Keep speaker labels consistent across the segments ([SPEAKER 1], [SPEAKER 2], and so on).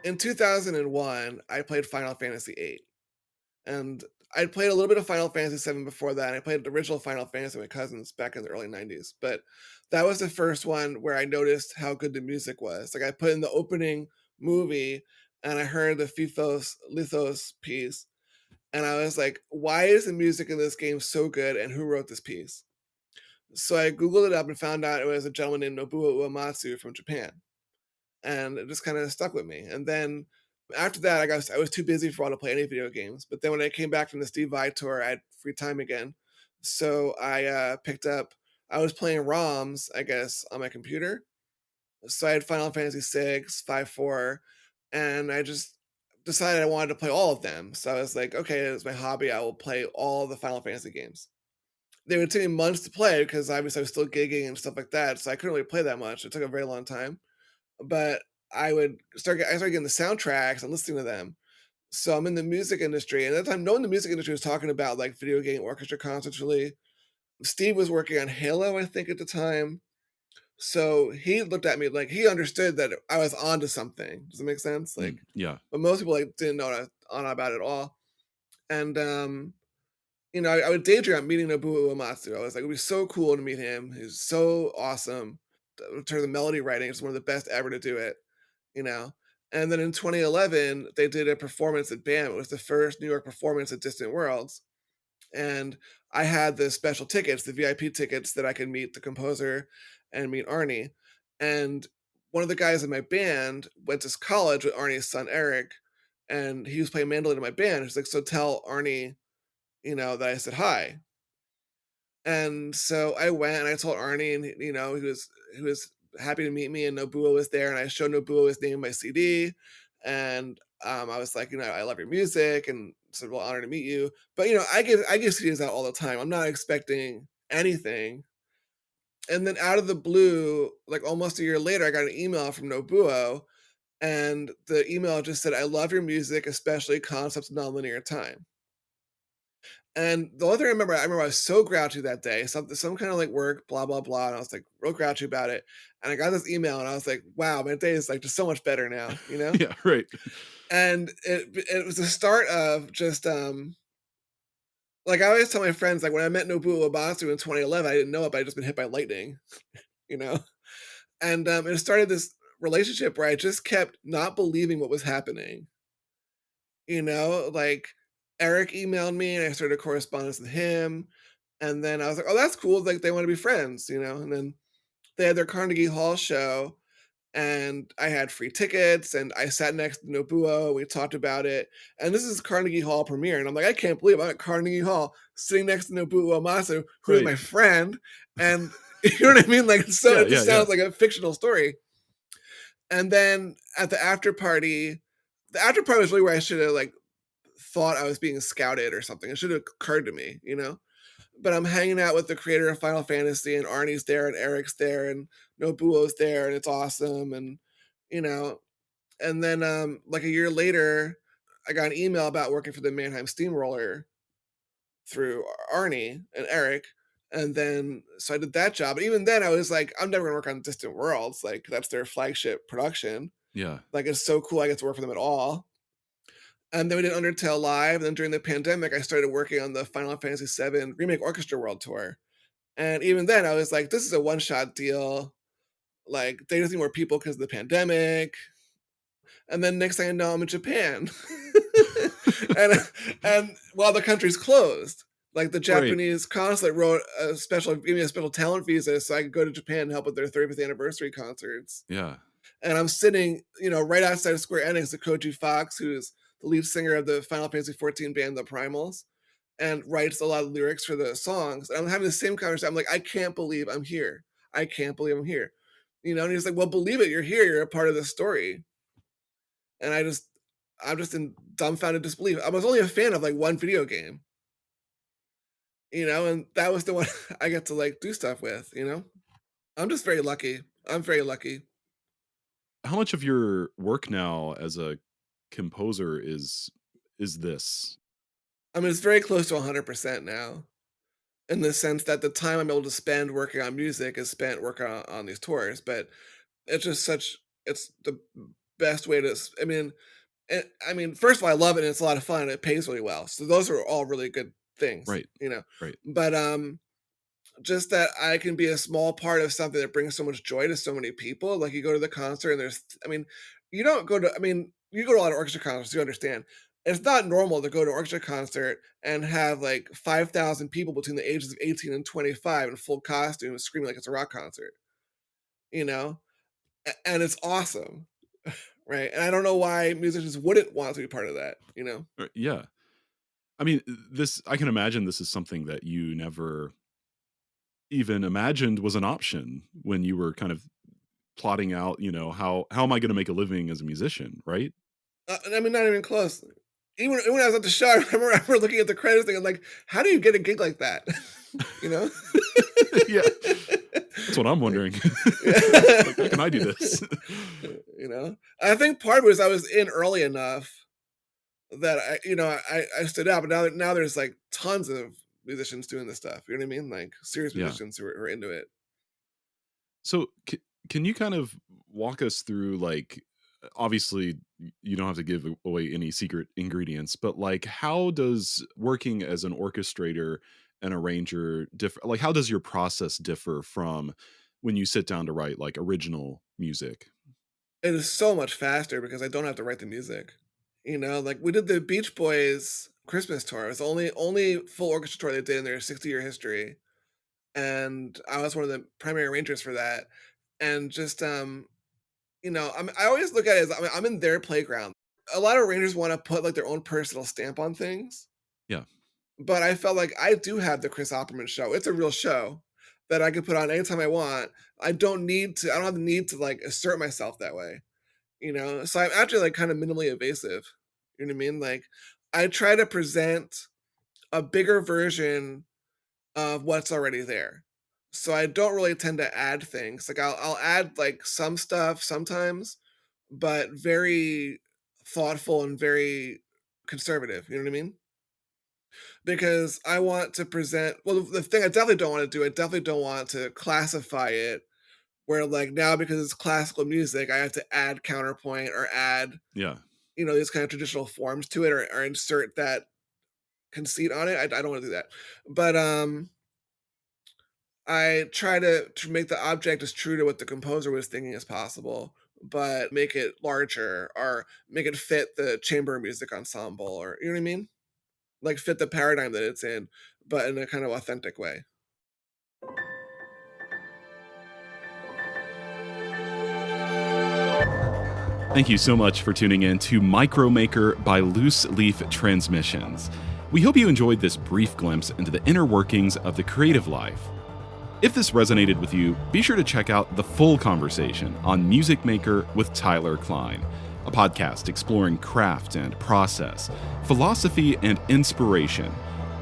[SPEAKER 1] In 2001, I played Final Fantasy VIII, and I'd played a little bit of Final Fantasy VII before that. I played the original Final Fantasy with my cousins back in the early '90s, but that was the first one where I noticed how good the music was. Like I put in the opening movie, and I heard the Fifos Lithos piece, and I was like, "Why is the music in this game so good? And who wrote this piece?" So I googled it up and found out it was a gentleman named Nobuo Uematsu from Japan, and it just kind of stuck with me. And then after that, I was too busy for all to play any video games. But then when I came back from the Steve Vai tour, I had free time again, so I picked up. I was playing ROMs, I guess, on my computer. So I had Final Fantasy 6, 5, 4, and I just decided I wanted to play all of them. So I was like, okay, it's my hobby. I will play all the Final Fantasy games. They would take me months to play because obviously I was still gigging and stuff like that, so I couldn't really play that much. It took a very long time, but I started getting the soundtracks and listening to them. So I'm in the music industry, and at the time, no one in the music industry was talking about like video game orchestra concerts. Really, Steve was working on Halo, I think, at the time. So he looked at me like he understood that I was onto something. Does it make sense? Like,
[SPEAKER 2] Yeah.
[SPEAKER 1] but most people like didn't know what I was on about it at all. And I would daydream on meeting Nobuo Uematsu. I was like, it would be so cool to meet him. He's so awesome. In terms of melody writing, it's one of the best ever to do it. you know? And then in 2011, they did a performance at BAM. It was the first New York performance at Distant Worlds. And I had the special tickets, the VIP tickets that I could meet the composer and meet Arnie. And one of the guys in my band went to college with Arnie's son, Eric, and he was playing mandolin in my band. He's like, so tell Arnie, that I said hi. And so I went and I told Arnie, and he was happy to meet me, and Nobuo was there, and I showed Nobuo his name in my CD, and I was like, I love your music, and said, well, honored to meet you. But I give CDs out all the time. I'm not expecting anything. And then out of the blue, like almost a year later, I got an email from Nobuo, and the email just said, "I love your music, especially concepts of nonlinear time." And the only thing I remember I was so grouchy that day, some kind of like work, blah, blah, blah. And I was like real grouchy about it. And I got this email and I was like, wow, my day is like just so much better now, you know?
[SPEAKER 2] Yeah, right.
[SPEAKER 1] And it was the start of just like I always tell my friends, like when I met Nobuo Uematsu in 2011, I didn't know it, but I just been hit by lightning, you know? And it started this relationship where I just kept not believing what was happening. Like Eric emailed me and I started a correspondence with him. And then I was like, oh, that's cool. Like they want to be friends. And then they had their Carnegie Hall show and I had free tickets and I sat next to Nobuo. We talked about it. And this is Carnegie Hall premiere. And I'm like, I can't believe I'm at Carnegie Hall sitting next to Nobuo Uematsu, who is
[SPEAKER 2] Right.
[SPEAKER 1] my friend. And you know what I mean? Like, so
[SPEAKER 2] Yeah,
[SPEAKER 1] it
[SPEAKER 2] yeah,
[SPEAKER 1] just
[SPEAKER 2] yeah.
[SPEAKER 1] sounds like a fictional story. And then at the after party was really where I should have like thought I was being scouted or something. It should have occurred to me. But I'm hanging out with the creator of Final Fantasy, and Arnie's there, and Eric's there, and Nobuo's there, and it's awesome. And you know, and then like a year later, I got an email about working for the Mannheim Steamroller through Arnie and Eric. And then so I did that job. But even then I was like, I'm never gonna work on Distant Worlds. Like that's their flagship production.
[SPEAKER 2] Yeah.
[SPEAKER 1] Like it's so cool I get to work for them at all. And then we did Undertale Live. And then during the pandemic, I started working on the Final Fantasy VII Remake Orchestra World Tour. And even then, I was like, this is a one shot deal. Like, they just need more people because of the pandemic. And then next thing I know, I'm in Japan. and while the country's closed, like the
[SPEAKER 2] Right.
[SPEAKER 1] Japanese consulate gave me a special talent visa so I could go to Japan and help with their 30th anniversary concerts.
[SPEAKER 2] Yeah.
[SPEAKER 1] And I'm sitting, right outside of Square Enix with Koji Fox, who's the lead singer of the Final Fantasy 14 band, The Primals, and writes a lot of lyrics for the songs. And I'm having the same conversation. I'm like, I can't believe I'm here. I can't believe I'm here. And he's like, well, believe it, you're here. You're a part of the story. And I'm just in dumbfounded disbelief. I was only a fan of like one video game, and that was the one I get to like do stuff with. I'm just very lucky. I'm very lucky.
[SPEAKER 2] How much of your work now as a composer is this?
[SPEAKER 1] I mean, it's very close to 100% now, in the sense that the time I'm able to spend working on music is spent working on these tours. But it's just such it's the best way to. I mean, first of all, I love it and it's a lot of fun and it pays really well. So those are all really good things,
[SPEAKER 2] Right.
[SPEAKER 1] you know.
[SPEAKER 2] Right.
[SPEAKER 1] But just that I can be a small part of something that brings so much joy to so many people. Like you go to the concert and you don't go to, you go to a lot of orchestra concerts, you understand. It's not normal to go to an orchestra concert and have like 5,000 people between the ages of 18 and 25 in full costume screaming like it's a rock concert, you know? And it's awesome, right? And I don't know why musicians wouldn't want to be part of that, you know?
[SPEAKER 2] Yeah. I mean, this I can imagine this is something that you never even imagined was an option when you were kind of plotting out, how am I gonna make a living as a musician, right?
[SPEAKER 1] Not even close. Even when I was at the show, I remember looking at the credits thing. I'm like, how do you get a gig like that? you know?
[SPEAKER 2] Yeah. That's what I'm
[SPEAKER 1] like,
[SPEAKER 2] wondering. Like, how
[SPEAKER 1] yeah.
[SPEAKER 2] can I do this?
[SPEAKER 1] I think part of it was I was in early enough that I stood out. But now there's like tons of musicians doing this stuff. You know what I mean? Like serious
[SPEAKER 2] Yeah.
[SPEAKER 1] musicians who are into it.
[SPEAKER 2] So, can you kind of walk us through, like, obviously, you don't have to give away any secret ingredients, but, like, how does working as an orchestrator and arranger differ? Like, how does your process differ from when you sit down to write, like, original music?
[SPEAKER 1] It is so much faster because I don't have to write the music. Like we did the Beach Boys Christmas tour. It was the only full orchestra tour they did in their 60-year history, and I was one of the primary arrangers for that. And just I always look at it as I'm in their playground. A lot of arrangers want to put like their own personal stamp on things,
[SPEAKER 2] Yeah.
[SPEAKER 1] but I felt like I do have the Chris Opperman show. It's a real show that I can put on anytime I want. I don't need to. I don't have the need to like assert myself that way. So I'm actually like kind of minimally evasive. You know what I mean? Like I try to present a bigger version of what's already there. So I don't really tend to add things. Like I'll add like some stuff sometimes, but very thoughtful and very conservative. You know what I mean? Because I want to present, well, the thing I definitely don't want to do, I definitely don't want to classify it where like now because it's classical music, I have to add counterpoint or add,
[SPEAKER 2] Yeah.
[SPEAKER 1] these kind of traditional forms to it or insert that conceit on it. I don't want to do that. But I try to make the object as true to what the composer was thinking as possible, but make it larger or make it fit the chamber music ensemble or you know what I mean? Like fit the paradigm that it's in, but in a kind of authentic way.
[SPEAKER 2] Thank you so much for tuning in to Micromaker by Loose Leaf Transmissions. We hope you enjoyed this brief glimpse into the inner workings of the creative life. If this resonated with you, be sure to check out the full conversation on Music Maker with Tyler Kline, a podcast exploring craft and process, philosophy and inspiration,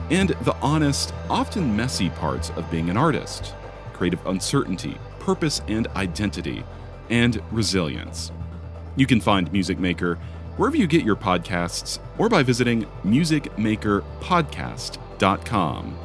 [SPEAKER 2] and the honest, often messy parts of being an artist, creative uncertainty, purpose and identity, and resilience. You can find Music Maker wherever you get your podcasts or by visiting musicmakerpodcast.com.